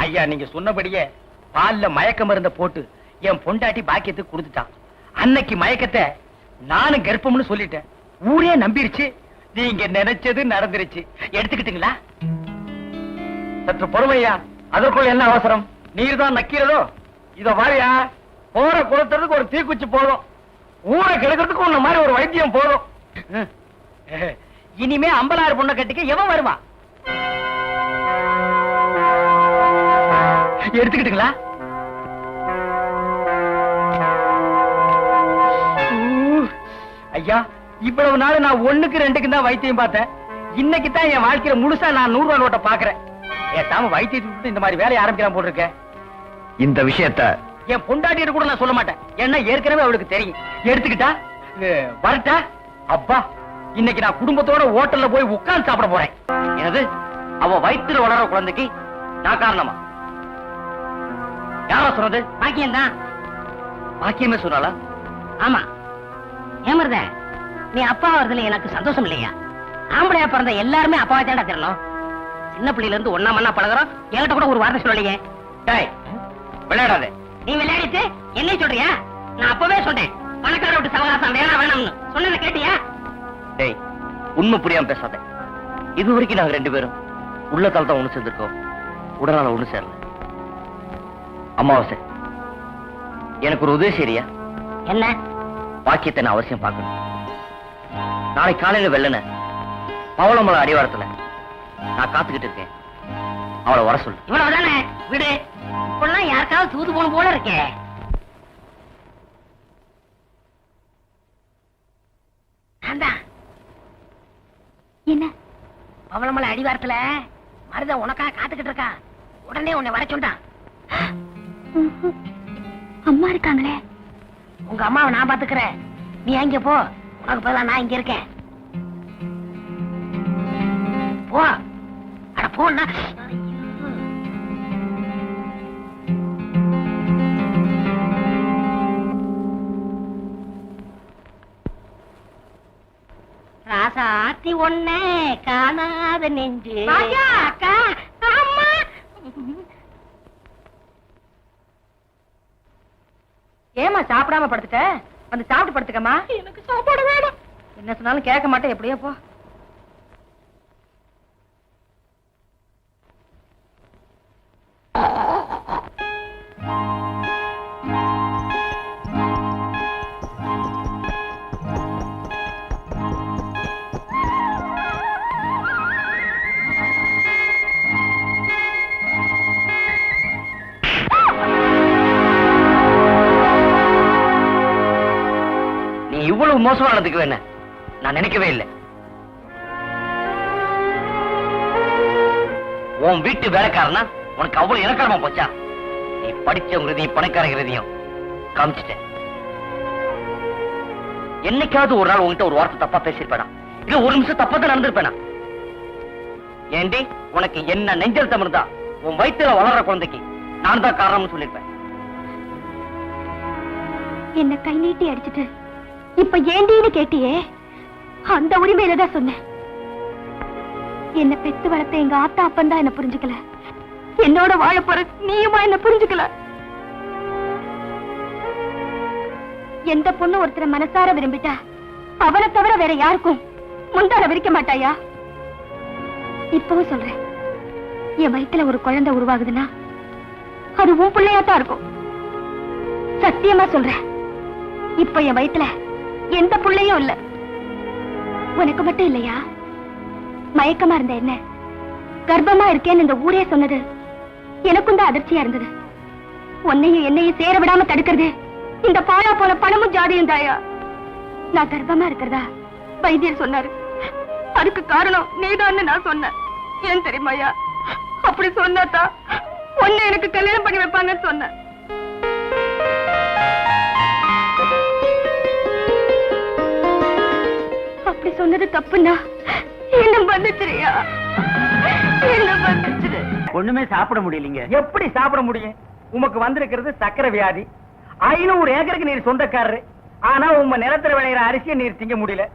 ஐயா நீங்க சொன்னபடியே பால்ல மயக்க மருந்த போட்டு என் பொண்டாட்டி பாக்கியத்துக்கு கொடுத்துட்டான். அன்னைக்கு மயக்கத்தை நானும் கர்ப்பம்னு சொல்லிட்டேன். ஊரே நம்பிருச்சு. நீங்க நினைச்சது நடந்துருச்சு. எடுத்துக்கிட்டீங்களா? சற்று பொறுமையா, அதற்குள்ள என்ன அவசரம்? நீர் தான் நக்கிறதோ? இத வாரியா, போற குளத்துறதுக்கு ஒரு தீக்குச்சி போதும், ஊரை கிடக்கிறதுக்கு ஒண்ணு மாதிரி ஒரு வைத்தியம் போதும். இனிமே 50,000 பொண்ணை கட்டிக்க எவன் வருவா? எடுத்துக்கிட்டுங்களா? ஐயா இவ்வளவு நாள் நான் 1க்கு 2க்கு தான் வைத்தியம் பார்த்தேன். இன்னைக்கு தான் என் வாழ்க்கையில முழுசா நான் 100 ரூபாய் நோட்டை பாக்குறேன். ஏத்தாம வைத்தியத்துக்கு இந்த மாதிரி வேலையை ஆரம்பிக்கலாம் போட்டிருக்கேன். இந்த விஷயத்த என் பொண்டாட்டியிட கூட நான் சொல்ல மாட்டேன். ஏன்னா ஏற்கனவே அவளுக்கு தெரியும். எடுத்துக்கிட்டா வரட்டா? அப்பா இன்னைக்கு நான் குடும்பத்தோட ஹோட்டல்ல போய் உட்கார்ந்து சாப்பிட போறேன். எனது அவ வயிற்றுல வளர குழந்தைக்கு நான் காரணமா? யாரா சொன்னது? பாக்கியம் தான். பாக்கியமே சொன்னாலா? ஆமா. ஏமருத நீ அப்பா வருதுல எனக்கு சந்தோஷம் இல்லையா? ஆம்பளையா பிறந்த எல்லாருமே அப்பாவை தேடா தெரியணும். சின்ன பிள்ளையில இருந்து ஒன்னா மண்ணா பழகிறோம். என்கிட்ட கூட ஒரு வார்த்தை சொல்லலையே. விளையாடாத. நீ விளையாடிட்டு என்ன சொல்றியா? நான் அப்பவே சொன்னேன் பணக்கார விட்டு சவகாசம் வேணாம் வேணாம்னு. சொன்னதை கேட்டியா? டேய் உண்மை புரியாம பேசாத. இது வரைக்கும் நாங்க 2 பேரும் உள்ளத்தால் தான் ஒண்ணு சேர்ந்திருக்கோம். உடனால ஒண்ணு சேரல. அமாவாசை எனக்கு ஒரு உதவி செய்றியா? என்ன? பாக்கியத்தை நான் அவசியம் பார்க்கணும். நாளைக்கு காலையில வெள்ளன பவளமலை அடிவாரத்துல நான் காத்துக்கிட்டு இருக்கேன். அவளை வர சொல்லு. இவ்வளவுதானே? விடு. இப்பெல்லாம் யாருக்காவது தூது போன போல இருக்கே. என்ன? பவளமலை அடிவாரத்துல மருத உனக்காக காத்துக்கிட்டு இருக்கா. உடனே உன்னை வர சொல்றான். அம்மா இருக்காங்களே. உங்க அம்மாவை நான் பாத்துக்கிறேன். நீ அங்க போ. உனக்கு பதிலா நான் இங்க இருக்கேன். போ. அட போன்னா. ராசாத்தி ஒண்ணே காணாத நெஞ்சு. அக்கா அம்மா. ஏமா சாப்பிடாம படுத்துட்ட? வந்து சாப்பிட்டு படுத்துக்கமா. எனக்கு சாப்பாடு வேணும். என்ன சொன்னாலும் கேட்க மாட்டேன். எப்படியோ போ. இவ்வளவு மோசமானதுக்கு வேண நான் நினைக்கவே இல்லை. உன் வீட்டு வேலைக்காரனா உனக்கு அவ்வளவு இலக்காரமா போச்சா? நீ படிச்சவங்கிறதையும் பணக்காரங்கிறதையும் காமிச்சிட்ட. என்னைக்காவது ஒரு நாள் உங்ககிட்ட ஒரு வார்த்தை தப்பா பேசிருப்பேனா? இல்ல ஒரு நிமிஷம் தப்பா தான் நடந்திருப்பேனா? ஏண்டி உனக்கு என்ன நெஞ்சல் தமிழ்ந்தா உன் வயிற்றுல வளர்ற குழந்தைக்கு நான் தான் காரணம்னு சொல்லிருப்பேன். என்ன கை நீட்டி அடிச்சுட்டு இப்ப ஏண்டின்னு கேட்டியே, அந்த உரிமையில தான் சொன்னேன். என்ன பெத்து வளர்த்த எங்க ஆத்தா அப்பன் தான் என்ன புரிஞ்சுக்கல. என்னோட வாழ போற நீயுமா என்ன புரிஞ்சுக்கல. எந்த பொண்ணு ஒருத்தரை மனசார விரும்பிட்டா அவனை தவிர வேற யாருக்கும் முந்தார விரிக்க மாட்டாயா? இப்பவும் சொல்றேன், என் வயித்துல ஒரு குழந்தை உருவாகுதுன்னா அது உன் பிள்ளையாத்தான் இருக்கும். சத்தியமா சொல்றேன். இப்ப என் வயித்துல எந்த புள்ளையும் இல்ல. உனக்கு மட்டும் இல்லையா? மயக்கமா இருந்த என்ன கர்ப்பமா இருக்கேன்னு இந்த ஊரே சொன்னது எனக்கும் தான் அதிர்ச்சியா இருந்தது. உன்னையும் என்னையும் சேர விடாம தடுக்கிறது இந்த பாழா போல பணமும் ஜாதியும் தாயா. நான் கர்ப்பமா இருக்கிறதா வைத்தியர் சொன்னாரு. அதுக்கு காரணம் நீதான்னு நான் சொன்னேன். ஏன் தெரியுமாயா? அப்படி சொன்னாத்தா உன்னை எனக்கு கல்யாணம் பண்ணி வைப்பாங்கன்னு சொன்னேன். அப்படி சொன்னது தப்புன்னா என்ன மன்னிச்சிரியா? என்ன மன்னிச்சிரு. ஒண்ணுமே சாப்பிட முடியலீங்க. எப்படி சாப்பிட முடியும்? உமக்கு வந்திருக்கிறது சக்கரை வியாதி. 500 ஏக்கருக்கு நீர் சொந்தக்காரரு. ஆனா உங்க நிலத்துல விளையிற அரிசியை நீர் திங்க முடியல.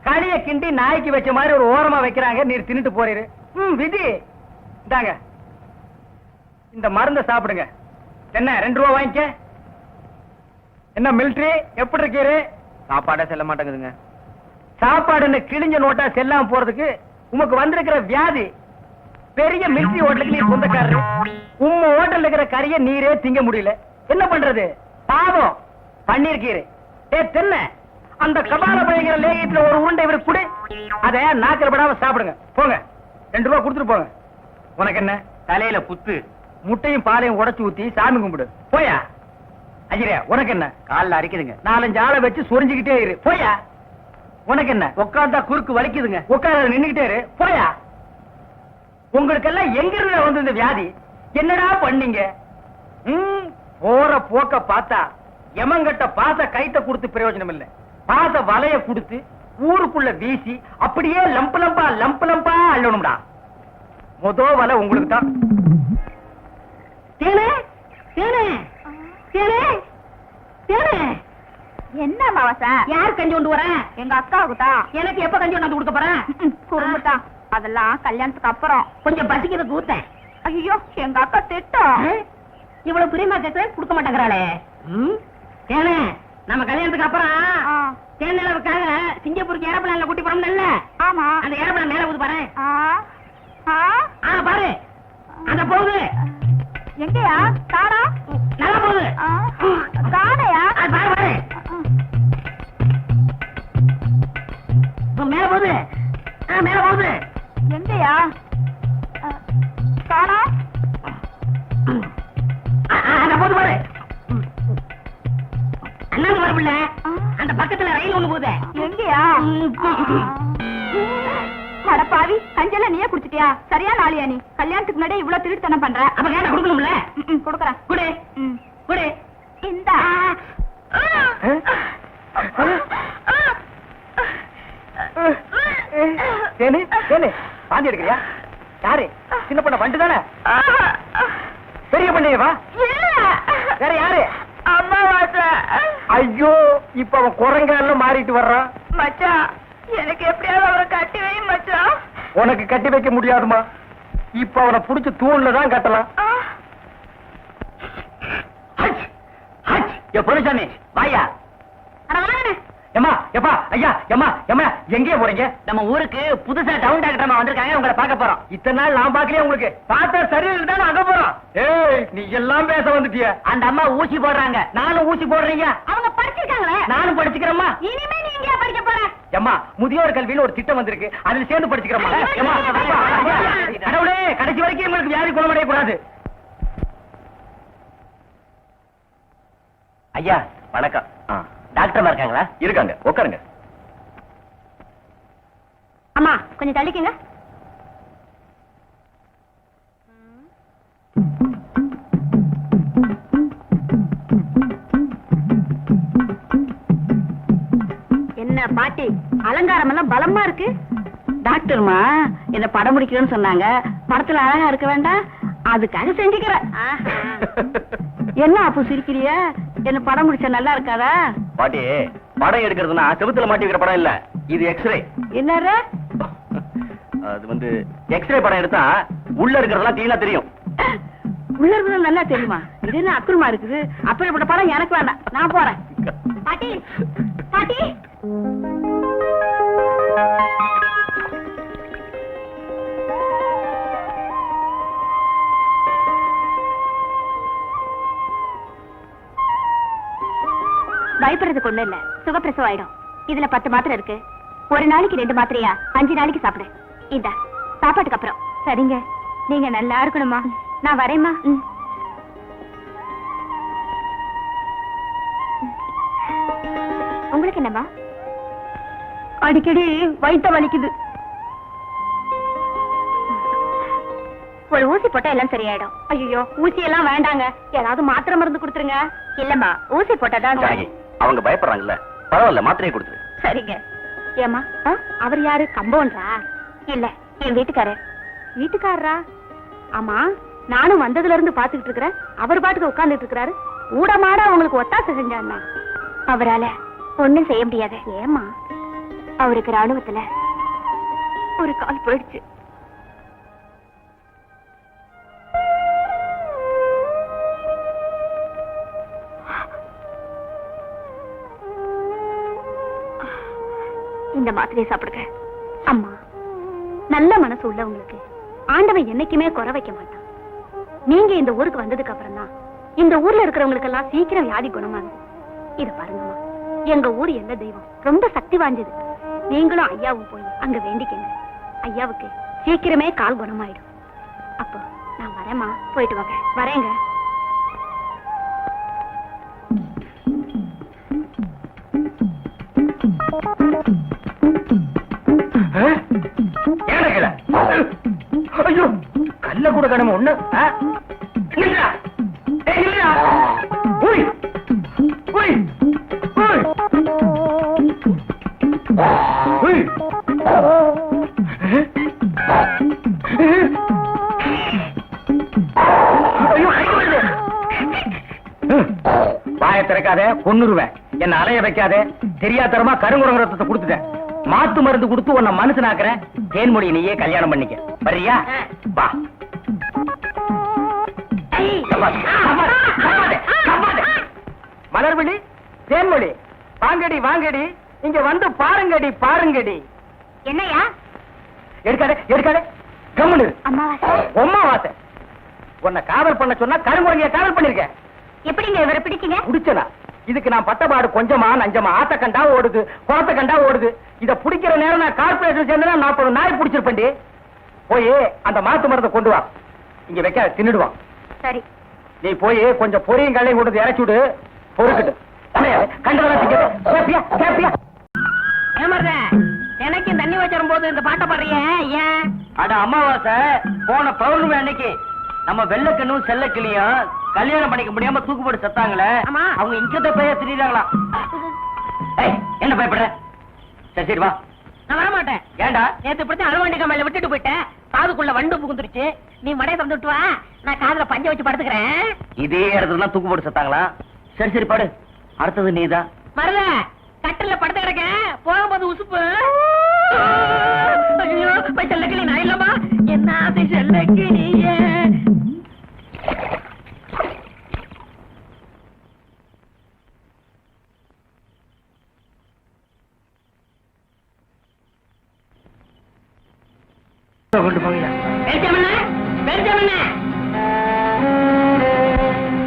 களிய கிண்டி நாய்க்கு வச்ச மாதிரி ஒரு ஓரமா வைக்கிறாங்க. நீர் தின்னுட்டு போறீரு. விதி இந்தாங்க. இந்த மருந்தை சாப்பிடுங்க. என்ன 2 ரூபா வாங்கிக்க. என்ன மிலிட்டரி எப்படி இருக்கீரு? சாப்பாடே செல்ல மாட்டேங்குதுங்க. சாப்பாடுன்னு கிழிஞ்ச நோட்டா செல்லாம போறதுக்கு உமக்கு வந்திருக்கிற வியாதி. பெரிய மிலிட்டரி ஹோட்டலுக்கு நீ சொந்தக்காரரு. உம்ம ஹோட்டல்ல இருக்கிற கறியை நீரே திங்க முடியல. என்ன பண்றது? பாவம் பண்ணிருக்கீரு. தென்ன அந்த கபால பயங்கர லேகியத்துல ஒரு உருண்டை இவருக்கு கொடு. அத நாக்கில படாம சாப்பிடுங்க. போங்க 2 ரூபா கொடுத்துட்டு போங்க. உனக்கு என்ன தலையில புத்து? முட்டையும் பாலையும் உடைச்சு ஊத்தி சாமி கும்பிடு. போயா. அஜிரே உனக்கு என்ன கால்ல அரிக்குதுங்க. 4-5 ஆளை வச்சு சொரிஞ்சுக்கிட்டே இரு. போயா. உனக்கு என்ன உட்கார்ந்தா குறுக்கு வலிக்குதுங்க. உட்கார நின்னுகிட்டே இரு. போயா. உங்களுக்கெல்லாம் எங்க இருந்து வந்து இந்த வியாதி? என்னடா பண்ணீங்க? போற போக்க பார்த்தா எமங்கட்ட பாச கைத்த கொடுத்து பிரயோஜனம் இல்ல. பாச வலைய கொடுத்து ஊருக்குள்ள வீசி அப்படியே லம்பு லம்பா அள்ளணும்டா. மொத வலை உங்களுக்கு தான். தேனே தேனே தேனே தேனே. என்ன மாவசா? யார் கஞ்சி கொண்டு வர? எங்க அக்காவுக்கு தான். எனக்கு எப்ப கஞ்சி கொண்டு கொடுக்க போறேன்? குடும்பத்தான். அதெல்லாம் கல்யாணத்துக்கு அப்புறம். கொஞ்சம் பசிக்கிறது ஊத்தேன். ஐயோ எங்க அக்கா திட்டம். இவ்வளவு பிரியமா கேட்க கொடுக்க மாட்டேங்கிறாளே. தேனே நம்ம கல்யாணத்துக்கு அப்புறம் தேன் நிலவுக்காக சிங்கப்பூருக்கு ஏரோப்ளேன்ல கூட்டி போறோம்ல. ஆமா. அந்த ஏரோப்ளேன் மேல ஊது பாரு. பாரு அந்த போகுது. எங்கயா? காணா. நல்லா போகுது. காணையா? பாரு பாரு. மேல போகுது. மேல போகுது. எங்கயா? காணா. அந்த போகுது பாரு. அண்ணாந்து வரப்பில்ல. அந்த பக்கத்துல ரயில் ஒண்ணு போகுது. எங்கயா? அடப்பாவி, கஞ்சல நீயே குடிச்சிட்டியா? சரியா நாளியா நீ? கல்யாணத்துக்கு முன்னாடி இவ்வளவு திருட்டுத்தனம் பண்ற. அப்ப கேட்ட கொடுக்கணும்ல. கொடுக்கறேன். குடு குடு. இந்த தேனு தேனு பாந்தி எடுக்கிறியா? யாரு? சின்ன பண்ண பண்டு தானே? பெரிய பண்ணையவா? வேற யாரு? அம்மாவாசை. ஐயோ இப்ப அவன் குரங்கால மாறிட்டு வர்றான். மச்சான் எனக்கு எப்படியாவது அவரை கட்டி வை மச்சான். உனக்கு கட்டி வைக்க முடியாதுமா. இப்ப அவனை புடிச்சு தூண்ல தான் கட்டலாம். பொருசாமி வாயா. எம்மா எப்பா ஐயா எம்மா எம்மா எங்கே போறீங்க? நம்ம ஊருக்கு புதுசா டவுன் டாக்டர் அம்மா வந்திருக்காங்க. உங்களை பார்க்க போறோம். இத்தனை நாள் நான் பாக்கலையே. உங்களுக்கு பார்த்தா சரியில்லை தானே அங்க போறோம். ஏய் நீ எல்லாம் பேச வந்துட்டிய. அந்த அம்மா ஊசி போடுறாங்க. நானும் ஊசி போடுறீங்க. அவங்க படிச்சிருக்காங்களே. நானும் படிச்சுக்கிறேம்மா. இனிமே நீ எங்கயா படிக்க போற? எம்மா முதியோர் கல்வின்னு ஒரு திட்டம் வந்திருக்கு. அதுல சேர்ந்து படிச்சுக்கிறோமா? கடவுளே கடைசி வரைக்கும் உங்களுக்கு வியாதி குணமடைய கூடாது. ஐயா வணக்கம். டாக்டர் இருக்காங்களா? இருக்காங்க. உட்காருங்க. அம்மா கொஞ்சம் தள்ளிக்கங்க. என்ன பாட்டி அலங்காரம் எல்லாம் பலமா இருக்கு? டாக்டர்மா என்ன படம் முடிக்கிறேன்னு சொன்னாங்க. படத்துல அழகா இருக்க வேண்டாம், அதுக்காக செஞ்சுக்கிறேன். என்ன அப்போ சிரிக்கிறிய? என்ன படம் முடிச்சா நல்லா இருக்காதா? பாட்டி படம் எடுக்கிறதுனா செவுத்துல மாட்டி வைக்கிற படம் இல்ல. இது எக்ஸ்ரே. என்னற? அது வந்து எக்ஸ்ரே படம் எடுத்தா உள்ள இருக்கிறதெல்லாம் தீனா தெரியும். உள்ள இருக்கிறது நல்லா தெரியுமா? இது என்ன அக்குறமா இருக்குது? அப்படிப்பட்ட படம் எனக்கு வேண்டாம், நான் போறேன். பாட்டி பாட்டி பயப்படுறதுக்கு ஒண்ணு இல்ல. சுகப்பிரசவம் ஆயிடும். இதுல 10 மாத்திரை இருக்கு. ஒரு நாளைக்கு 2 மாத்திரையா 5 நாளைக்கு சாப்பிடு. இந்த சாப்பாட்டுக்கு அப்புறம். சரிங்க. நீங்க நல்லா இருக்கணுமா? நான் வரேம்மா. உங்களுக்கு என்னம்மா? அடிக்கடி வயித்த வலிக்குது. ஒரு ஊசி போட்டா எல்லாம் சரியாயிடும். ஐயோ ஊசி எல்லாம் வேண்டாங்க. ஏதாவது மாத்திரை மருந்து கொடுத்துருங்க. இல்லம்மா ஊசி போட்டாதான். ஜானகி, அவங்க பயப்படுறாங்கல்ல, பரவாயில்ல மாத்திரையை கொடுத்துரு. சரிங்க. ஏமா அவர் யாரு? கம்பவுண்டரா? இல்ல என் வீட்டுக்காரர். வீட்டுக்காரரா? ஆமா நானும் வந்ததுல இருந்து பாத்துக்கிட்டு இருக்கிறேன். அவர் பாட்டுக்கு உட்கார்ந்துட்டு இருக்கிறாரு. ஊடமாட அவங்களுக்கு ஒத்தாசை செஞ்சாருன்னா அவரால ஒண்ணும் செய்ய முடியாது. ஏமா அவருக்கு ராணுவத்துல ஒரு கால் போயிடுச்சு. இந்த மாத்திரையை சாப்பிடுங்க. அம்மா, நல்ல மனசு உள்ளவங்களுக்கு ஆண்டவன் என்னைக்குமே குறை வைக்க மாட்டான். நீங்க இந்த ஊருக்கு வந்ததுக்கு அப்புறம் தான் இந்த ஊர்ல இருக்கிறவங்களுக்கு எல்லாம் சீக்கிரம் வியாதி குணமாகுது. இத பாருங்கம்மா, எங்க ஊர் எந்த தெய்வம் ரொம்ப சக்தி வாய்ந்தது. நீங்களும் ஐயாவும் போய் அங்க வேண்டிக்கங்க. ஐயாவுக்கு சீக்கிரமே கால் குணமாயிடும். அப்போ நான் வரேம்மா, போயிட்டு வாங்க. வரேங்க. ஐயோ, கல்ல கூட கடமை ஒண்ணு. வாய திறக்காத, கொன்னுருவேன். என்ன அலைய வைக்காத. தெரியாதரமா கருங்குரங்க ரத்தத்தை கொடுத்துட்டேன். மாத்து மருந்து கொடுத்து உன்னை மனுஷனாக்குறேன். தேன்மொழி நீயே கல்யாணம் பண்ணிக்க. வர்றியா? வா. மலர்விழி, தேன்மொழி, வாங்கடி வாங்கடி, இங்க வந்து பாருங்கடி பாருங்கடி. என்னையா? எடுக்காதே எடுக்காதே, கம்முனு. அம்மாவாசை. உன்னை காவல் பண்ண சொன்னா கருங்குரங்கிய காவல் பண்ணிருக்க. எப்படிங்க இவரை பிடிச்சீங்க? பிடிச்சனா? இதுக்கு நான் பட்டபாடு கொஞ்சமா நஞ்சமா. ஆத்த கண்டா ஓடுது, குளத்த கண்டா ஓடுது. இத பிடிக்கிற நேரம் நான் கார்பரேஷன் சேர்ந்தா 40 நாய் பிடிச்சிருப்பேன்டி. போய் அந்த மாத்து மருந்தை கொண்டு வா. இங்க வைக்க தின்னுடுவான். சரி. நீ போய் கொஞ்சம் பொரியும் கல்லையும் கொண்டு இறச்சி விடு. பொறுக்கிட்டு கண்டதெல்லாம் எனக்கு தண்ணி வச்சிரும் போது இந்த பாட்டை பாடுறிய ஏன்? அட அமாவாசை, போன பௌர்ணமி அன்னைக்கு நம்ம வெள்ளக்கண்ணும் செல்லக்கிளியும் கல்யாணம் பண்ணிக்க முடியாம தூக்கு போட்டு செத்தாங்களே. ஆமா. அவங்க இங்கத போய் திரிறாங்களா? என்ன பயப்படுற? சரி சரி வா. நான் வர மாட்டேன். ஏண்டா? நேத்து இப்படி அழுவாண்டி கம்மையில விட்டுட்டு போயிட்டேன். காதுக்குள்ள வண்டு புகுந்துருச்சு. நீ மடைய தந்து விட்டு வா, நான் காதுல பஞ்ச வச்சு படுத்துக்கிறேன். இதே இடத்துல தூக்கு போட்டு செத்தாங்களா? சரி சரி பாடு. அடுத்தது நீதான். மருத கட்டில படுத்து கிடக்க, போகும்போது உசுப்பு. ஐயோ, போய் செல்லக்கிளி நான் இல்லம்மா. என்ன செல்லக்கிளியே?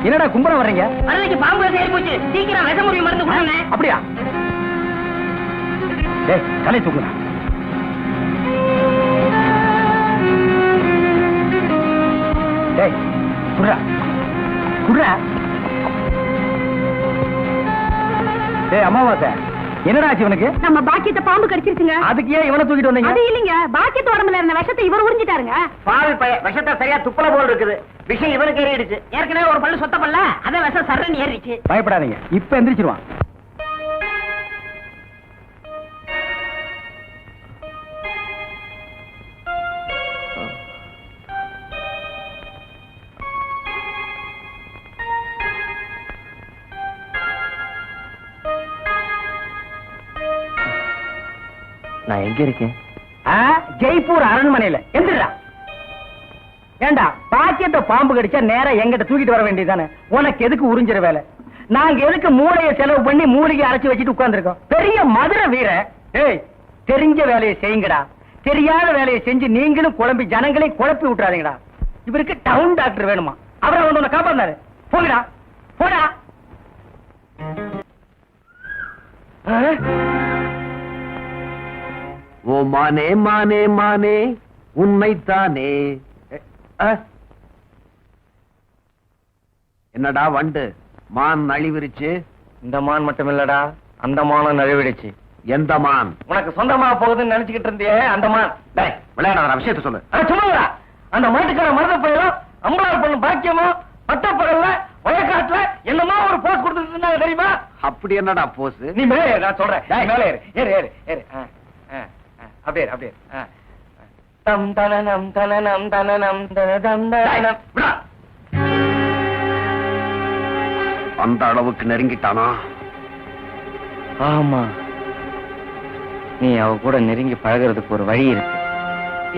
என்னடா கும்பரம் வர்றீங்க? மருதைக்கு பாம்பு ஏறி போச்சு. சீக்கிரம் விஷமுறி மருந்து கொடுங்க. அப்படியா? டேய், தலை தூக்குடா. டேய், குடுறா குடுறா. டேய் அமாவாசை, என்னடா ஆச்சு இவனுக்கு? நம்ம பாக்கியத்தை பாம்பு கடிச்சிருச்சுங்க. அதுக்கு ஏன் இவனை தூக்கிட்டு வந்தீங்க? அது இல்லைங்க, பாக்கியத்து உடம்புல இருந்த விஷத்தை இவர் உறிஞ்சிட்டாருங்க. பாவி பைய, விஷத்தை சரியா துப்பல போல் இருக்குது. விஷம் இவனுக்கு ஏறிடுச்சு. ஏற்கனவே ஒரு பல்லு சொத்த பல்ல, அத விஷம் சர்றன்னு ஏறிச்சு. பயப்படாதீங்க, இப்ப எந்திரிச்சிருவான். நான் எங்க இருக்கேன்? ஜெய்ப்பூர் அரண்மனையில. எந்திரா. ஏண்டா, பாக்கியத்தை பாம்பு கடிச்சா நேரா எங்கிட்ட தூக்கிட்டு வர வேண்டியதானே? உனக்கு எதுக்கு உறிஞ்சிற வேலை? நாங்க எதுக்கு மூளையை செலவு பண்ணி மூலிகை அரைச்சு வச்சுட்டு உட்கார்ந்துருக்கோம்? பெரிய மதுரை வீர. ஏய், தெரிஞ்ச வேலையை செய்யுங்கடா. தெரியாத வேலையை செஞ்சு நீங்களும் குழம்பி ஜனங்களையும் குழப்பி விட்டுறாதீங்கடா. இவருக்கு டவுன் டாக்டர் வேணுமா? அவரை வந்து உன்னை காப்பாந்தாரு. போங்கடா போடா. ஓ மானே மானே மானே உண்மைத்தானே. என்னடா வண்டு, மான் நழிவிருச்சு? இந்த மான் மட்டும் இல்லடா, அந்த மானும் நழுவிடுச்சு. எந்த மான்? உனக்கு சொந்தமா போகுதுன்னு நினைச்சுக்கிட்டு இருந்தியே அந்த மான். விளையாடாத விஷயத்த சொல்லு. சொல்லுடா. அந்த மாட்டுக்கார மருத பயிரும் அம்பளார் பொண்ணு பாக்கியமும் பட்டப்பகல்ல வயக்காட்டுல என்னமோ ஒரு போஸ் கொடுத்துட்டு இருந்தாங்க தெரியுமா? அப்படி என்னடா போஸ்? நீ மேலே ஏறு, நான் சொல்றேன். மேலே ஏறு ஏறு ஏறு ஏறு. அப்படியே அப்படியே. தம் தனனம் தனனம் தனனம் தனதம் தனனம். அந்த அளவுக்கு நெருங்கிட்டானா? ஆமா, நீ அவ கூட நெருங்கி பழகிறதுக்கு ஒரு வழி இருக்கு.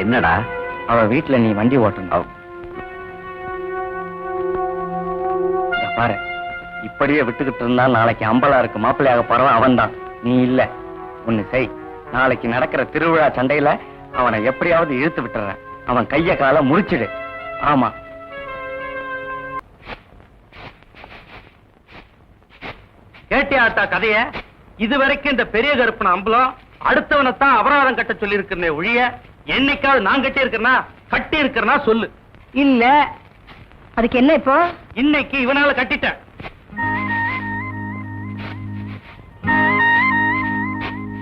என்னடா? அவ வீட்டுல நீ வண்டி ஓட்டணும். பாரு, இப்படியே விட்டுக்கிட்டு இருந்தா நாளைக்கு அம்பலா இருக்கு மாப்பிள்ளையாக போறவன் அவன் தான், நீ இல்ல. ஒண்ணு செய், நாளைக்கு நடக்கிற திருவிழா சண்டையில அவனை எப்படியாவது இழுத்து விட்டுறேன். அவன் கைய கால முறிச்சிடு. ஆமா, கேட்டியாத்தா கதைய? இதுவரைக்கும் இந்த பெரிய கருப்பன அம்பலம் அடுத்தவனைத்தான் அபராதம் கட்ட சொல்லி இருக்கிற ஒழிய என்னைக்காவது நான் கட்டி இருக்கிறனா கட்டி இருக்கிறனா சொல்லு. இல்ல, அதுக்கு என்ன இப்போ? இன்னைக்கு இவனால கட்டிட்டேன்.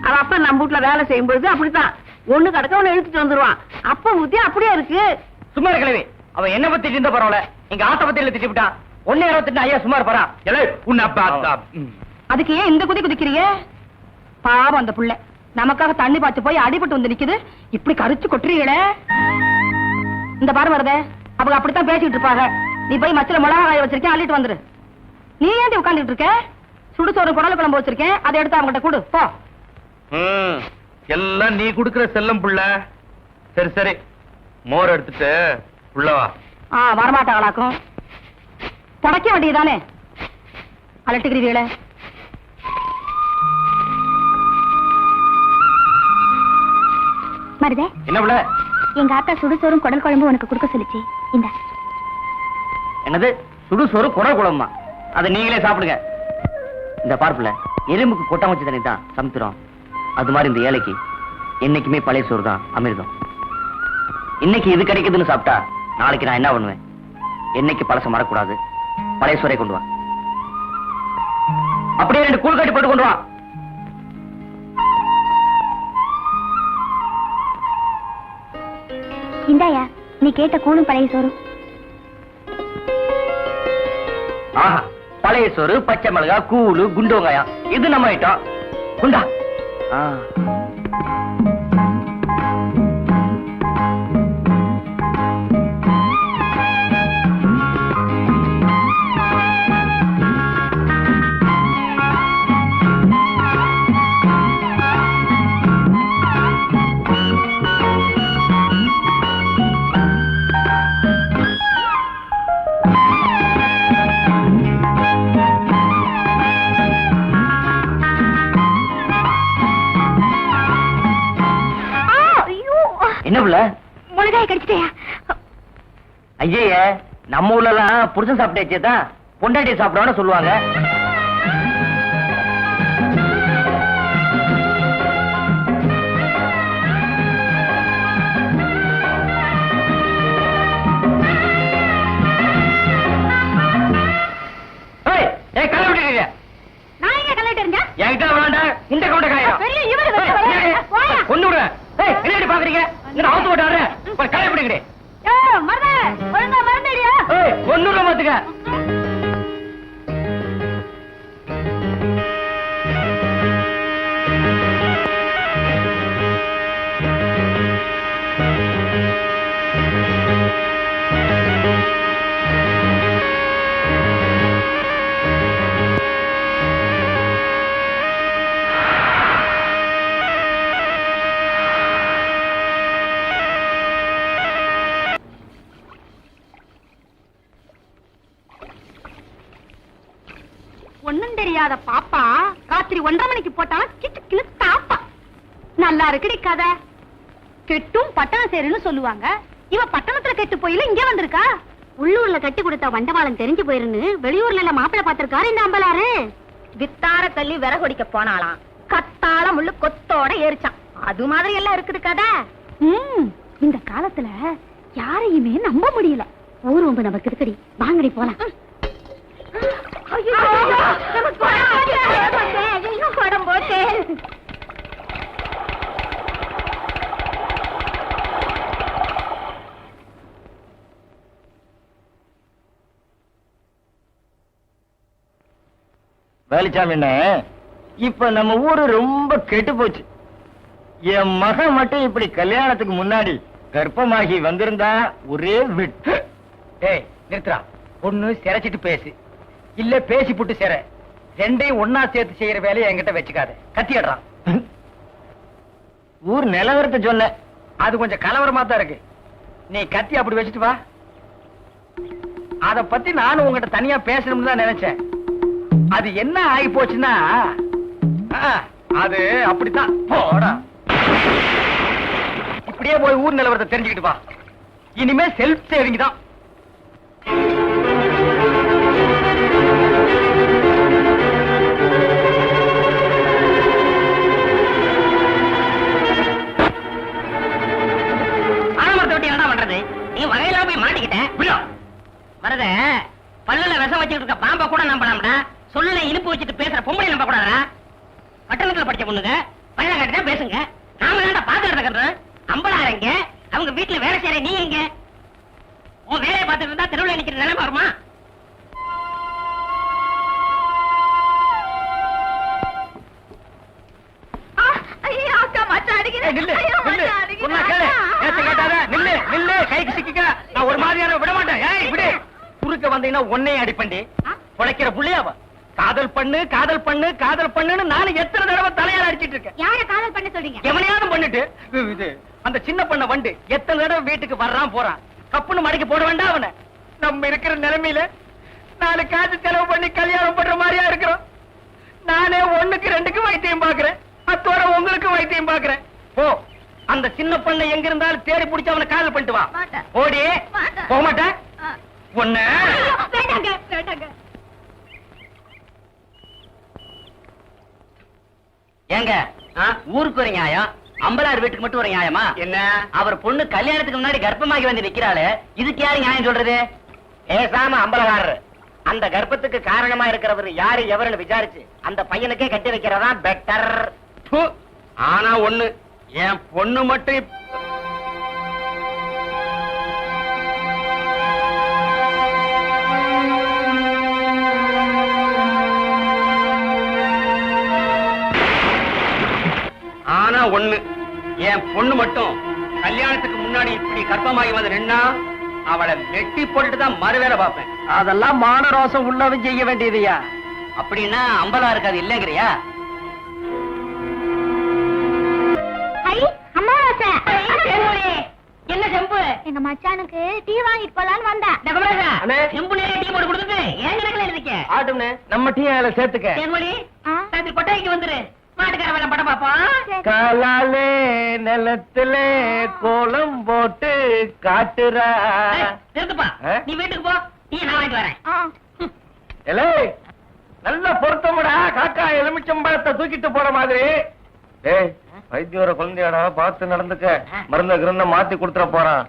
அவன் அப்ப நம்ம வீட்டுல வேலை செய்யும் பொழுது அப்படித்தான் ஒண்ணு கடக்க ஒண்ணு இழுத்துட்டு வந்துருவான். அப்ப புத்தி அப்படியே இருக்கு. சும்மா இருக்கலவே, அவன் என்ன பத்தி சிந்த பரவாயில்ல, எங்க ஆத்த பத்தி திட்டி விட்டான். 1.28 ஐயா சும்மா இருப்பாரா? உன்னை அப்பா அதுக்கு ஏன் இந்த குதி குதிக்கிறீங்க? பாவம் அந்த புள்ள நமக்காக தண்ணி பாய்ச்சி போய் அடிபட்டு வந்து நிக்குது, இப்படி கரிச்சு கொட்டுறீங்களே. இந்த பாரு வருதே, அவங்க அப்படித்தான் பேசிட்டு இருப்பாங்க. நீ போய் மச்சல மிளகா காய வச்சிருக்கேன், அள்ளிட்டு வந்துரு. நீ ஏன் உட்காந்துட்டு இருக்க? சுடுசோறு குடல் குழம்பு வச்சிருக்கேன், அதை எடுத்து அவங்ககிட்ட கொடு போ. எல்லாம் நீ குடுக்கிற செல்லம் புள்ள. சரி சரி, மோர் எடுத்துட்டு உள்ளவா. வரமாட்டாங்களாக்கும். புடைக்க வேண்டியதானே, அலட்டுக்கிறீங்களே. மருதே, என்ன புள்ள? எங்க ஆத்தா சுடுசோறும் குடல் குழம்பு உனக்கு கொடுக்க சொல்லிச்சு. இந்த என்னது சுடுசோறு குடல் குழம்பா? அதை நீங்களே சாப்பிடுங்க. இந்த பார்ப்புல எலும்புக்கு கொட்டாமச்சு தண்ணி தான் சமைக்கிறோம். அது மாதிரி இந்த ஏழைக்கு என்னைக்குமே பழைய சோறு தான் அமிர்தம். இன்னைக்கு இது கிடைக்குதுன்னு சாப்பிட்டா நாளைக்கு நான் என்ன பண்ணுவேன்? என்னைக்கு பழச மறக்கூடாது, பழைய சோறை கொண்டு வா. அப்படியே 2 கூழ் கட்டி போட்டு கொண்டு வா. இந்தாயா, நீ கேட்ட கூழும் பழைய சோறும். ஆஹா, பழைய சோறு, பச்சை மிளகா, கூழு, குண்டோங்காயா, இது நம்ம ஐட்டம். குண்டா. என்ன புள்ள? மிளகாய் கடிச்சிட்டியா? ஐயே, நம்ம ஊர்ல எல்லாம் புருஷன் சாப்பிட்டேதான் பொண்டாட்டி சாப்பிடுவான்னு சொல்லுவாங்க. நான் எங்க கலெக்டர் இருங்க? என்கிட்ட விளாண்ட இந்த கவுண்ட காயம் பெரிய இவரு கொண்டு விடுறேன். என்ன பாக்குறீங்க? அவுத்து போட்டாரு காய பிடிக்கிறேன். ஒழுங்கா மறந்துடியா? ஒண்ணு பாத்துக்க. ஒண்ணும் தெரியாத பாப்பா ராத்திரி 1:30 மணிக்கு போட்டா கிட்டு தாப்பா. நல்லா இருக்குடி கதை. கெட்டும் பட்டணம் சேருன்னு சொல்லுவாங்க. இவ பட்டணத்துல கெட்டு போயில இங்க வந்திருக்கா. உள்ளூர்ல கட்டி கொடுத்த வண்டவாளம் தெரிஞ்சு போயிருன்னு வெளியூர்ல எல்லாம் மாப்பிள பாத்திருக்காரு இந்த அம்பலாரு. வித்தார தள்ளி விறகொடிக்க போனாலாம், கத்தால முள்ளு கொத்தோட ஏறிச்சான். அது மாதிரி எல்லாம் இருக்குது கதை. இந்த காலத்துல யாரையுமே நம்ப முடியல. ஊர் நமக்கு இருக்குடி, வாங்கடி போலாம். வேலுச்சாமி, இப்ப நம்ம ஊரு ரொம்ப கெட்டு போச்சு. என் மகன் மட்டும் இப்படி கல்யாணத்துக்கு முன்னாடி கர்ப்பமாகி வந்திருந்தா ஒரே விட்டு. ஏய் நிறுத்துறா, பொண்ணு சிரைச்சிட்டு பேசு, இல்ல பேசி புட்டு சேர. ரெண்டையும் ஒன்னா சேர்த்து செய்யற வேலையை என்கிட்ட வச்சுக்காத. கத்திடுறான். ஊர் நிலவரத்தை சொன்ன, அது கொஞ்சம் கலவரமா தான் இருக்கு. நீ கத்தி அப்படி வச்சுட்டு வா. அத பத்தி நானும் உங்ககிட்ட தனியா பேசணும்னு தான் நினைச்சேன். அது என்ன ஆகி போச்சுன்னா, அது அப்படித்தான். போடா இப்படியே போய் ஊர் நிலவரத்தை தெரிஞ்சுக்கிட்டு வா. இனிமே செல்ஃப் சேவிங் தான். என்ன பண்றது? நீ வகையில போய் மாட்டிக்கிட்ட. வரத பல்லுல விஷம் வச்சுட்டு இருக்க பாம்பை கூட நம்பலாம்டா. சொல்லுல இனிப்பு வச்சுட்டு பேசுற பொம்பளை நம்ப கூடாதா? பட்டணத்துல படிச்ச பொண்ணுங்க பல்ல கட்டிட்டா பேசுங்க. நாம தான்டா பாத்து நடக்கிறோம். அம்பளாரங்க அவங்க வீட்டுல வேலை செய்யற நீ எங்க? உன் வேலையை பார்த்துட்டு இருந்தா தெருவில் நிக்கிற நிலைமை வருமா? ஒரு மாதிரியான விட மாட்டேன். குறுக்க வந்தீங்கன்னா உன்னையும் அடிப்பண்டி. உழைக்கிற புள்ளையாவ காதல் பண்ணு காதல் பண்ணு காதல் பண்ணுன்னு நானும் எத்தனை தடவை தலையால அடிச்சிட்டு இருக்கேன். யார காதல் பண்ண சொல்றீங்க? எவனையாவது பண்ணிட்டு இது அந்த சின்ன பண்ண வண்டு எத்தனை தடவை வீட்டுக்கு வர்றான் போறான். கப்புன்னு மடிக்க போட வேண்டாம் அவனை. நம்ம இருக்கிற நிலைமையில 4 காசு செலவு பண்ணி கல்யாணம் பண்ற மாதிரியா இருக்கிறோம். நானே 1க்கு 2க்கு வைத்தியம் பாக்குறேன். அத்தோட உங்களுக்கு வைத்தியம் பாக்குறேன். போ அந்த சின்ன பண்ண எங்க இருந்தாலும் தேடி பிடிச்சு அவனை காதல் பண்ணிட்டு வா. ஓடி போக மாட்டேன். ஒண்ணு ஏங்க ஊருக்கு ஒரு நியாயம், அம்பலார் வீட்டுக்கு மட்டும் ஒரு நியாயமா? என்ன அவர் பொண்ணு கல்யாணத்துக்கு முன்னாடி கர்ப்பமாகி வந்து நிக்கிறாளு, இதுக்கு யாரு நியாயம் சொல்றது? ஏசாம அம்பலகாரர் அந்த கர்ப்பத்துக்கு காரணமா இருக்கிறவர் யாரு எவருன்னு விசாரிச்சு அந்த பையனுக்கே கட்டி வைக்கிறதா பெட்டர். ஆனா ஒண்ணு, என் பொண்ணு மட்டும் ஆனா ஒண்ணு, என் பொண்ணு மட்டும் கல்யாணத்துக்கு முன்னாடி இப்படி கர்ப்பமாகி வந்து நின்னா அவளை வெட்டி போட்டுட்டு தான் மறுவேலை பார்ப்பேன். அதெல்லாம் மானரோசம் உள்ளவன் செய்ய வேண்டியதையா? அப்படின்னா அம்பலா இருக்காது இல்லங்கிறியா? என்ன செம்பு? எங்க மச்சானுக்கு டீ வாங்கிட்டு போலான்னு வந்தேன். செம்புலே டீ போட்டு கொடுத்துட்டு ஏன் கணக்குல எழுதிக்க? ஆட்டும்னே நம்ம டீ அதுல சேர்த்துக்க. தேன்மொழி கொட்டாய்க்கு வந்துரு. மாட்டுக்கார வேலை படம் பாப்போம். காலாலே நிலத்துல கோலம் போட்டு காட்டுறா. நிறுத்துப்பா, நீ வீட்டுக்கு போ, டீ நான் வாங்கிட்டு வரேன். நல்ல பொருத்தமுடா, காக்கா எலுமிச்சம்பழத்தை தூக்கிட்டு போற மாதிரி. ஏய் வைத்தியோர குழந்தையாடா, பார்த்து நடந்துக்க. மருந்த கிருந்த மாத்தி கொடுத்துட போறான்.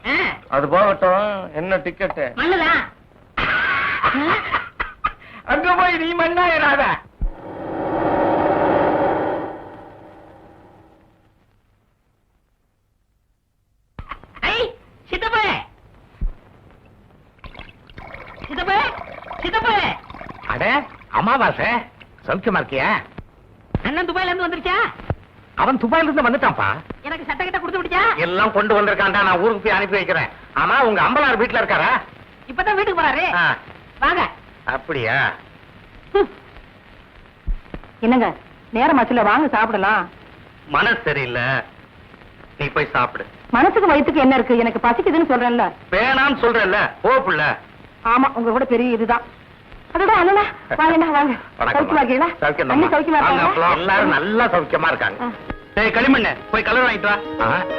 அது போகட்டும், என்ன டிக்கெட்? மண்ணுதான். அங்க போய் நீ மண்ணாயிராத. சித்தப்பா சித்தப்பா சித்தப்பா. அட அமாவாசை, சௌக்கியமா இருக்கியா? அண்ணன் துபாயில இருந்து வந்துருச்சா? அவன் துபாயில இருந்து வந்துட்டான்ப்பா. எனக்கு சட்டை கிட்ட கொடுத்து விடுச்சா? எல்லாம் கொண்டு வந்திருக்கான்டா, நான் ஊருக்கு போய் அனுப்பி வைக்கிறேன். ஆமா உங்க அம்பலார் வீட்டுல இருக்காரா? இப்பதான் வீட்டுக்கு போறாரு. வாங்க. அப்படியா? என்னங்க நேரமாச்சுல, வாங்க சாப்பிடலாம். மனசு சரியில்லை, நீ போய் சாப்பிடு. மனசுக்கு வயிற்றுக்கு என்ன இருக்கு? எனக்கு பசிக்குதுன்னு சொல்றேன்ல. வேணான்னு சொல்றேன்ல, போப்புள்ள. ஆமா, உங்க கூட பெரிய இதுதான். அடடா அண்ணா, வாங்கண்ணா வாங்க. சௌக்கியமா இருக்கீங்களா? அண்ணி சௌக்கியமா இருக்காங்களா? எல்லாரும் நல்லா சௌக்கியமா இருக்காங்க. ஏய் களிமண்ணு, போய் கலர் வாங்கிட்டு வா.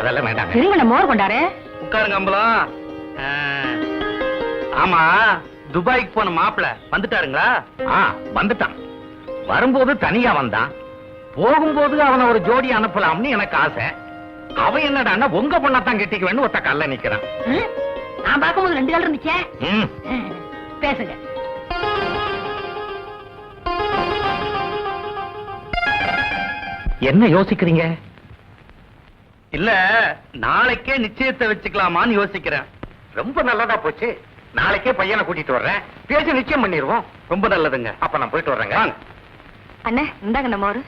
அதெல்லாம் வேண்டாம். சரிங்க, மோர் கொண்டாரு. உட்காருங்க அம்பலம். ஆமா, துபாய்க்கு போன மாப்பிள்ள வந்துட்டாருங்களா? வந்துட்டான். வரும்போது தனியா வந்தான், போகும்போது அவனை ஒரு ஜோடி அனுப்பலாம்னு எனக்கு ஆசை. அவன் என்னடா உங்க பொண்ணத்தான் கெட்டிக்குவேன்னு ஒத்த கல்ல நிக்கிறான். நான் பார்க்கும்போது 2 கால் இருந்துச்சே. பேசுங்க. என்ன யோசிக்கிறீங்க? இல்ல, நாளைக்கே நிச்சயத்தை வச்சுக்கலாமான்னு யோசிக்கிறேன். ரொம்ப நல்லதா போச்சு. நாளைக்கே பையனை கூட்டிட்டு வர்றேன், பேசி நிச்சயம் பண்ணிடுவோம். ரொம்ப நல்லதுங்க. அப்ப நான் போயிட்டு வர்றேங்க. அண்ணே இந்தாங்க மோர்.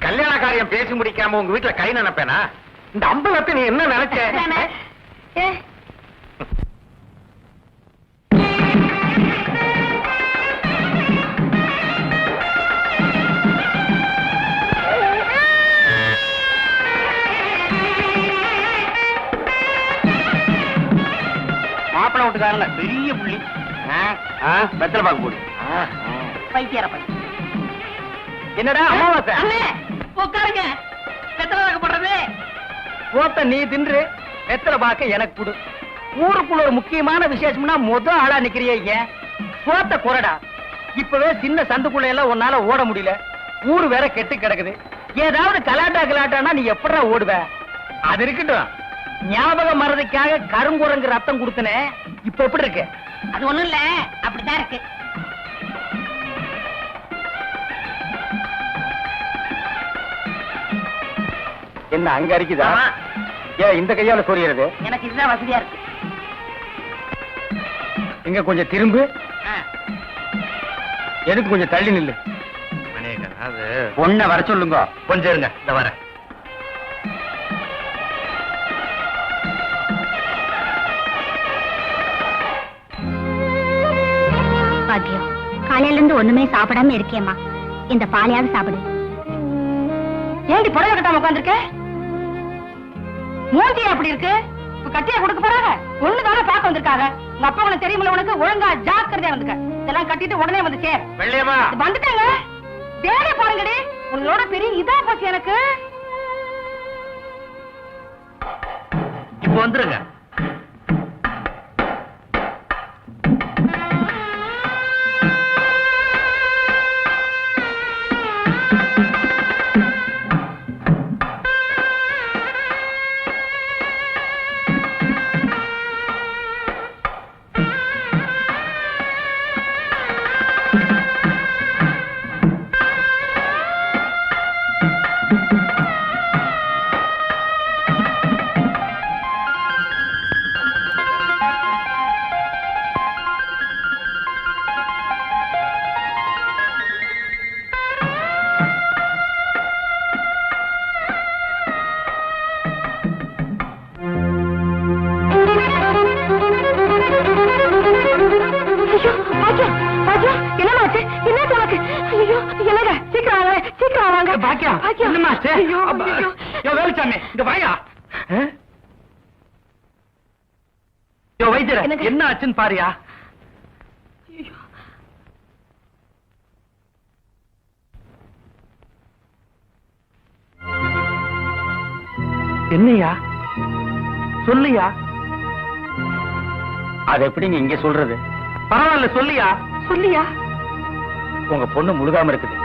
கல்யாண காரியம் பேசி முடிக்காம உங்க வீட்டுல கை நினைப்பேனா? இந்த அம்பலத்தை நீ என்ன நினைச்ச? மாப்பிள்ள விட்டுக்காரங்க பெரிய புள்ளி. வெத்தலை பாக்கு போடு. பைத்தியார பையன். என்னடா அமாவாசை? உட்காருங்க. வெத்தலை வாக்கு போடுறது. சோத்த நீ தின்று வெத்தலை பாக்க எனக்கு கொடு. ஊருக்குள்ள ஒரு முக்கியமான விசேஷம்னா ஆளா நிக்கிறியே ஏன்? சோத்த குறடா. இப்பவே சின்ன சந்துக்குள்ள எல்லாம் உன்னால ஓட முடியல. ஊரு வேற கெட்டு கிடக்குது. ஏதாவது கலாட்டானா நீ எப்படா ஓடுவ? அது இருக்கட்டும், ஞாபகம் மறதிக்காக கருங்குரங்கு ரத்தம் கொடுத்தனே, இப்ப எப்படி இருக்கு? அது ஒண்ணும் இல்ல, அப்படித்தான் இருக்கு. என்ன அங்க அடிக்குதா? ஆமா. ஏன் இந்த கையால சொரியறது? எனக்கு இதுதான் வசதியா இருக்கு. இங்க கொஞ்சம் திரும்பு. ஆ. எதுக்கு கொஞ்சம் தள்ளி நில்லு. அது பொண்ணை வர சொல்லுங்க. கொஞ்சம் இருங்க, இந்த வர. பாக்கியம், காலையில இருந்து ஒண்ணுமே சாப்பிடாம இருக்கேம்மா. இந்த பாலையாவது சாப்பிடு. ஏண்டி புடவை கட்டாம உட்காந்துருக்க? மூஞ்சி அப்படி இருக்கு. இப்ப கட்டியா கொடுக்க போறாங்க. ஒண்ணுதானே பாக்க வந்திருக்காங்க. உங்க அப்பா உனக்கு தெரியுமில்ல, உனக்கு ஒழுங்கா ஜாக்கிரதையா வந்துக்க. இதெல்லாம் கட்டிட்டு உடனே வந்து சேர். வெள்ளையம்மா வந்துட்டாங்க. வேலையை பாருங்கடி. உங்களோட பெரிய இதா போச்சு எனக்கு. இப்ப வந்துருங்க. என்ன ஆச்சுன்னு பாரியா? என்னையா சொல்லியா? அது எப்படிங்க இங்க சொல்றது? பரவாயில்ல, சொல்லியா சொல்லியா? உங்க பொண்ணு முழுகாம இருக்குது.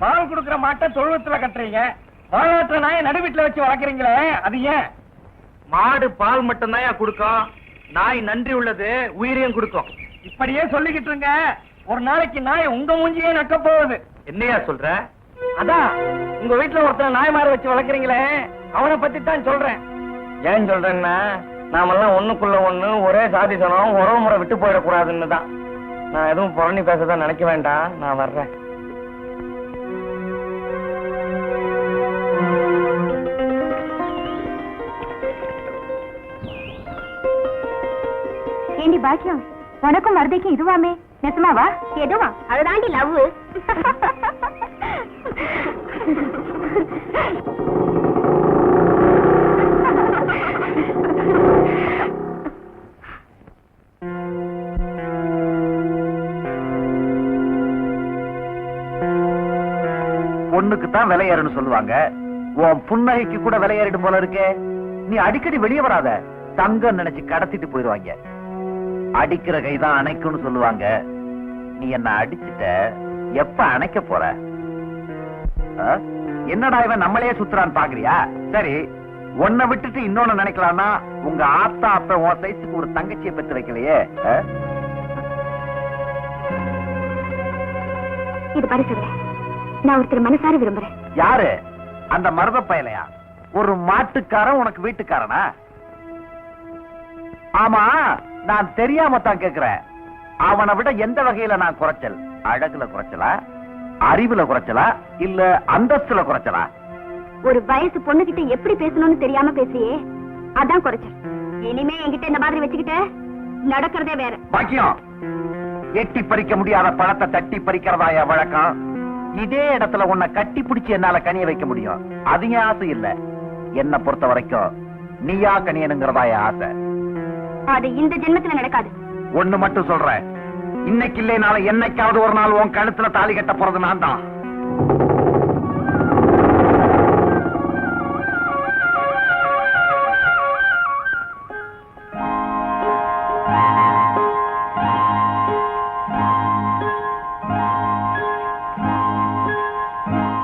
பால் குடுக்கிற மாட்டை தொழுவத்துல கட்டுறீங்க, பாலாற்ற நாயை நடுவீட்டுல வச்சு வளர்க்குறீங்களே, அது ஏன்? மாடு பால் மட்டும் தான் கொடுக்கும், நாய் நன்றி உள்ளது உயிரையும் கொடுக்கும். இப்படியே சொல்லிக்கிட்டு இருங்க, ஒரு நாளைக்கு நாய் உங்க மூஞ்சியே நக்க போகுது. என்னையா சொல்ற? அதான் உங்க வீட்டுல ஒருத்தர் நாய் மாற வச்சு வளர்க்குறீங்களே, அவனை பத்தி தான் சொல்றேன். ஏன் சொல்றேன்னா, நாமெல்லாம் ஒண்ணுக்குள்ள ஒண்ணு ஒரே சாதி சனம் உறவு முறை விட்டு போயிடக்கூடாதுன்னு தான். நான் எதுவும் புறணி பேசதான் நினைக்க வேண்டாம், நான் வர்றேன். ஏண்டி பாக்கியம், உனக்கும் மருதைக்கும் இதுவாமே? நெசமாவா? எதுவா? அதுதாண்டி லவ். பொண்ணுக்கு தான் விலையேறுன்னு சொல்லுவாங்க, உன் புன்னகைக்கு கூட விலையேறிடும் போல இருக்கே. நீ அடிக்கடி வெளியே வராத, தங்கம் நினைச்சு கடத்திட்டு போயிருவாங்க. அடிக்கிற கைதான் அணைக்கும்னு சொல்லுவாங்க. நீ என்ன அடிச்சுட்ட, எப்ப அணைக்க போற? என்னடா இவன் நம்மளையே சுத்துறான்னு பாக்குறியா? சரி, உன்னை விட்டுட்டு இன்னொன்னு நினைக்கலாம்னா, உங்க ஆத்தா அப்ப உன் சைஸுக்கு ஒரு தங்கச்சியை பெற்று வைக்கலையே. இது பரிசுல நான் ஒருத்தர் மனசார விரும்புறேன். யாரு? அந்த மருத பயலையா? ஒரு மாட்டுக்காரன் உனக்கு வீட்டுக்காரனா? ஆமா, நான் தெரியாம தான் கேக்குறேன். அவனை விட எந்த வகையில நான் குறைச்சல்? அழகுல குறைச்சலா, அறிவுல குறைச்சலா, இல்ல அந்தஸ்துல குறைச்சலா? ஒரு வயசு பொண்ணுகிட்ட எப்படி பேசணும்னு தெரியாம பேசியே, அதான் குறைச்சல். இனிமே என்கிட்ட இந்த மாதிரி வச்சுக்கிட்ட நடக்கிறதே வேற. பாக்கியம், எட்டி பறிக்க முடியாத பழத்தை தட்டி பறிக்கிறதா என் வழக்கம். இதே இடத்துல உன்னை கட்டி பிடிச்சு என்னால கனிய வைக்க முடியும். அது என் ஆசை இல்ல. என்ன பொறுத்த வரைக்கும் நீயா கனியனுங்கிறதா என் ஆசை. அது இந்த ஜென்மத்துல நடக்காது. ஒண்ணு மட்டும் சொல்றேன், இன்னைக்கு இல்லைனாலும் என்னைக்காவது ஒரு நாள் உன் கழுத்துல தாலி கட்ட போறது நான் தான்.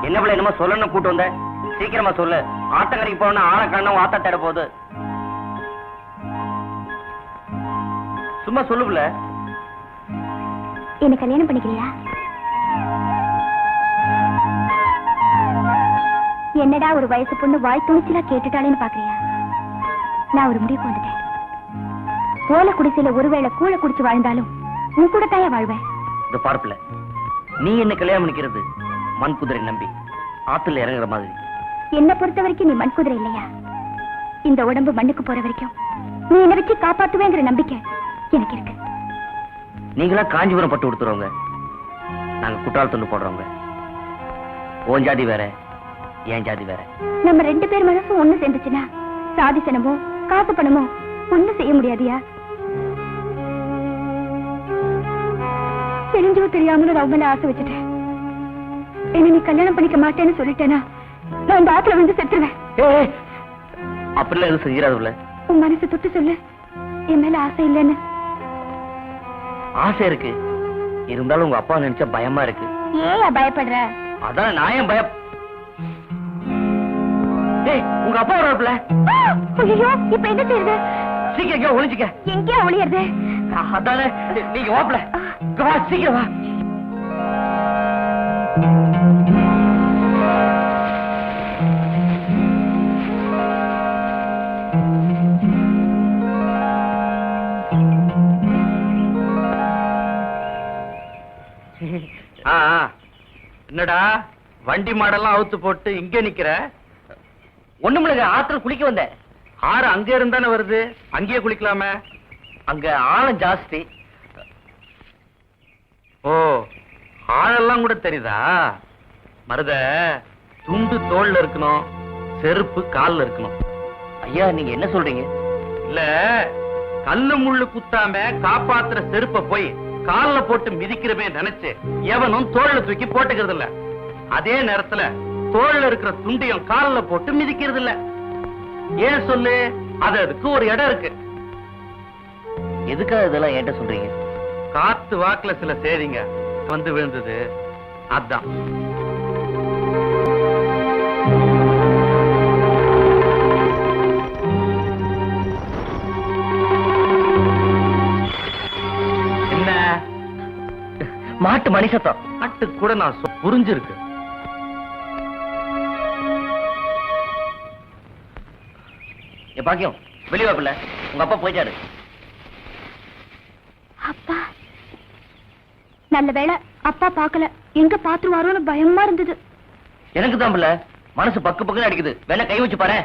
என்ன பிள்ளை என்னமோ சொல்லணும் கூட்டு வந்த, சீக்கிரமா சொல்லு. ஆத்தங்கரைக்கு போனா ஆளை காணும், ஆத்தா தேட போகுது. சும்மா சொல்லு பிள்ளை. என்ன கல்யாணம் பண்ணிக்கலையா? என்னடா ஒரு வயசு பொண்ணு வாய் துணிச்சலா கேட்டுட்டாளேன்னு பாக்குறியா? நான் ஒரு முடிவு வந்துட்டேன். ஓலை குடிசையில ஒருவேளை கூழ குடிச்சு வாழ்ந்தாலும் உன் கூட தாயா வாழ்வேன். இந்த பார்ப்புல நீ என்ன கல்யாணம் பண்ணிக்கிறது மண் குதிரை நம்பி ஆத்துல இறங்குற மாதிரி. என்ன பொறுத்த வரைக்கும் நீ மண் குதிரை இல்லையா? இந்த உடம்பு மண்ணுக்கு போற வரைக்கும் நீ என்ன வச்சு காப்பாத்துவேங்கிற நம்பிக்கை எனக்கு இருக்கு. நீங்களா காஞ்சிபுரம் பட்டு கொடுத்துருவோங்க, நாங்க குற்றால துண்டு போடுறோங்க. உன் ஜாதி வேற, என் ஜாதி வேற. நம்ம 2 பேர் மனசும் ஒண்ணு சேர்ந்துச்சுன்னா சாதி சனமோ காசு பணமோ ஒண்ணு செய்ய முடியாதியா? தெரிஞ்சோ தெரியாமலும் நான் மேல ஆசை வச்சுட்டேன். என்ன நீ கல்யாணம் பண்ணிக்க மாட்டேன்னு சொல்லிட்டேனா நான் இந்த ஆத்துல வந்து செத்துருவேன். அப்படிலாம் எதுவும் செஞ்சிடாதுல. உன் மனசு தொட்டு சொல்லு, என் மேல ஆசை இல்லைன்னு. ஆசை இருக்கு, இருந்தாலும் உங்க அப்பா நினைச்சா பயமா இருக்கு. ஏன் பயப்படுற? அதான் நான் ஏன் உங்க அப்பா வரப்பில்ல. ஐயோ, இப்ப என்ன செய்யுது? சீக்கிரம் எங்கேயோ ஒளிஞ்சுக்க. எங்கேயா ஒளியறது? அதானே நீங்க வாப்பல, வா சீக்கிரம் வா. என்னடா வண்டி மாடெல்லாம் அவுத்து போட்டு இங்க நிக்கிற? ஒண்ணுமில்ல, ஆத்துல குளிக்க வந்தேன். ஆறு அங்க இருந்தானே வருது, அங்கேயே குளிக்கலாமே. அங்க ஆழம் ஜாஸ்தி. ஓ, ஆழெல்லாம் கூட தெரியுதா? மருத துண்டு தோல்ல இருக்கணும், செருப்பு கால்ல இருக்கணும். ஐயா நீங்க என்ன சொல்றீங்க? இல்ல, கல்லு முள்ளு குத்தாம காப்பாத்துற செருப்ப போய் கால்ல போட்டு மிதிக்கிறவே நினைச்சு எவனும் தோல்ல தூக்கி போட்டுக்கிறது இல்ல. அதே நேரத்துல தோல்ல இருக்கிற துண்டையும் கால்ல போட்டு மிதிக்கிறது இல்ல. ஏன் சொல்லு? அதுக்கு ஒரு இடம் இருக்கு. எதுக்காக இதெல்லாம் என்கிட்ட சொல்றீங்க? காத்து வாக்குல சில சேதிங்க வந்து விழுந்தது, அதான். என்ன மாட்டு மணி சத்தம்? மாட்டு கூட நான் புரிஞ்சிருக்கு. பாக்கியம் வெளியே பிள்ளை, உங்க அப்பா போயிட்டாரு. அப்பா நல்ல வேளை அப்பா பார்க்கல. எங்க பாத்துருவாரோன்னு பயமா இருந்தது. எனக்கு தான் பிள்ளை மனசு பக்கு பக்குன்னு அடிக்குது. வேணா கை வச்சு பாரு.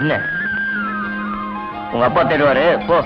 என்ன உங்க அப்பா தேடுவாரு, போ.